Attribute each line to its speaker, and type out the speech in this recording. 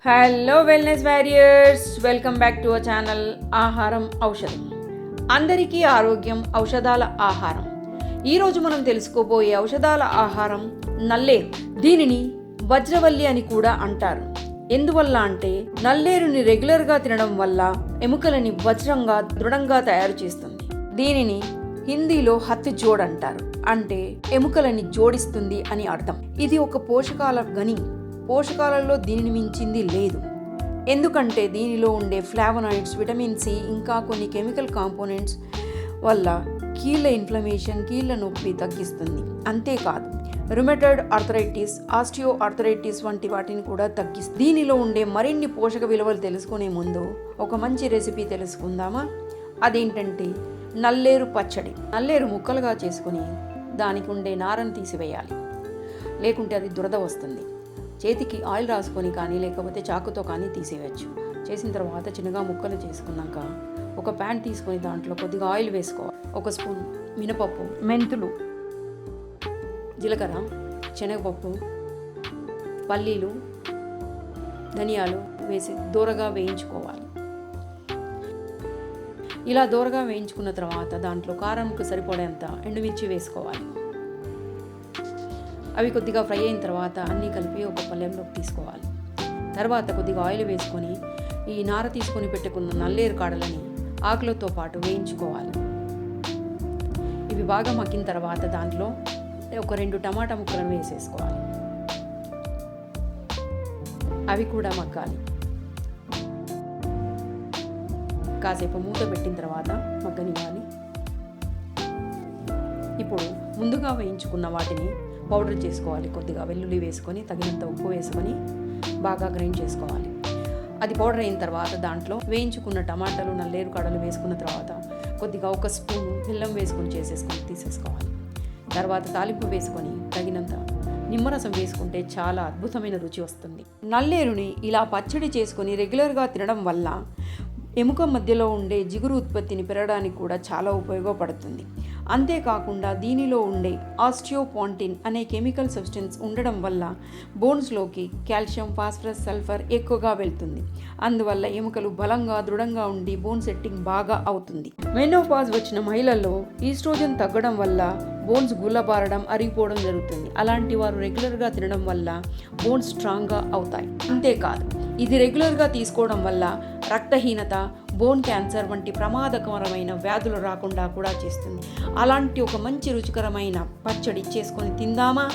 Speaker 1: Hello wellness warriors, welcome back to our channel ఆహారం ఔషధం. అందరికీ ఆరోగ్యం ఔషధాల ఆహారం. ఈరోజు మనం తెలుసుకోబోయే ఔషధాల ఆహారం నల్లేరు. దీనిని వజ్రవల్లి అని కూడా అంటారు. ఎందువల్ల అంటే నల్లేరుని రెగ్యులర్గా తినడం వల్ల ఎముకలని వజ్రంగా దృఢంగా తయారు చేస్తుంది. దీనిని హిందీలో హత్ జోడ్ అంటారు, అంటే ఎముకలని జోడిస్తుంది అని అర్థం. ఇది ఒక పోషకాల గని. పోషకాలలో దీనిని మించింది లేదు. ఎందుకంటే దీనిలో ఉండే ఫ్లావనాయిడ్స్, విటమిన్ సి, ఇంకా కొన్ని కెమికల్ కాంపోనెంట్స్ వల్ల కీళ్ళ ఇన్ఫ్లమేషన్, కీళ్ళ నొప్పి తగ్గిస్తుంది. అంతేకాదు రుమటైడ్ ఆర్థరైటిస్, ఆస్టియో ఆర్థరైటిస్ వంటి వాటిని కూడా తగ్గిస్తుంది. దీనిలో ఉండే మరిన్ని పోషక విలువలు తెలుసుకునే ముందు ఒక మంచి రెసిపీ తెలుసుకుందామా? అదేంటంటే నల్లేరు పచ్చడి. నల్లేరు ముక్కలుగా చేసుకుని దానికి ఉండే నారను తీసివేయాలి, లేకుంటే అది దురద వస్తుంది. చేతికి ఆయిల్ రాసుకొని కానీ లేకపోతే చాకుతో కానీ తీసేయచ్చు. చేసిన తర్వాత చిన్నగా ముక్కలు చేసుకున్నాక ఒక ప్యాన్ తీసుకొని దాంట్లో కొద్దిగా ఆయిల్ వేసుకోవాలి. ఒక స్పూన్ మినపప్పు, మెంతులు, జీలకర్ర, శనగపప్పు, పల్లీలు, ధనియాలు వేసి దూరగా వేయించుకోవాలి. ఇలా దూరగా వేయించుకున్న తర్వాత దాంట్లో కారంకు సరిపడేంత ఎండుమిర్చి వేసుకోవాలి. అవి కొద్దిగా ఫ్రై అయిన తర్వాత అన్నీ కలిపి ఒక పళ్ళెంలోకి తీసుకోవాలి. తర్వాత కొద్దిగా ఆయిల్ వేసుకొని ఈ నార తీసుకొని పెట్టుకున్న నల్లేరు కాడలని ఆకులతో పాటు వేయించుకోవాలి. ఇవి బాగా మగ్గిన తర్వాత దాంట్లో ఒక 2 టమాటా ముక్కలను వేసేసుకోవాలి. అవి కూడా మగ్గాలి. కాసేపు మూత పెట్టిన తర్వాత మగ్గనివ్వాలి. ఇప్పుడు ముందుగా వేయించుకున్న వాటిని పౌడర్ చేసుకోవాలి. కొద్దిగా వెల్లుల్లి వేసుకొని తగినంత ఉప్పు వేసుకొని బాగా గ్రైండ్ చేసుకోవాలి. అది పౌడర్ అయిన తర్వాత దాంట్లో వేయించుకున్న టమాటాలు, నల్లేరు కాడలు వేసుకున్న తర్వాత కొద్దిగా 1 స్పూను బెల్లం వేసుకొని తీసేసుకోవాలి. తర్వాత తాలింపు వేసుకొని తగినంత నిమ్మరసం వేసుకుంటే చాలా అద్భుతమైన రుచి వస్తుంది. నల్లేరుని ఇలా పచ్చడి చేసుకొని రెగ్యులర్గా తినడం వల్ల ఎముక మధ్యలో ఉండే జిగురు ఉత్పత్తిని పెరగడానికి కూడా చాలా ఉపయోగపడుతుంది. అంతేకాకుండా దీనిలో ఉండే ఆస్టియోపాంటిన్ అనే కెమికల్ సబ్స్టెన్స్ ఉండడం వల్ల బోన్స్లోకి కాల్షియం, ఫాస్ఫరస్, సల్ఫర్ ఎక్కువగా వెళ్తుంది. అందువల్ల ఎముకలు బలంగా, దృఢంగా ఉండి బోన్ సెట్టింగ్ బాగా అవుతుంది. మెనోపాజ్ వచ్చిన మహిళల్లో ఈస్ట్రోజన్ తగ్గడం వల్ల బోన్స్ గుల్లబారడం, అరిగిపోవడం జరుగుతుంది. అలాంటి వారు రెగ్యులర్గా తినడం వల్ల బోన్స్ స్ట్రాంగ్గా అవుతాయి. అంతేకాదు ఇది రెగ్యులర్గా తీసుకోవడం వల్ల రక్తహీనత, బోన్ క్యాన్సర్ వంటి ప్రమాదకరమైన వ్యాధులు రాకుండా కూడా చేస్తుంది. అలాంటి ఒక మంచి రుచికరమైన పచ్చడి చేసుకొని తిందామా?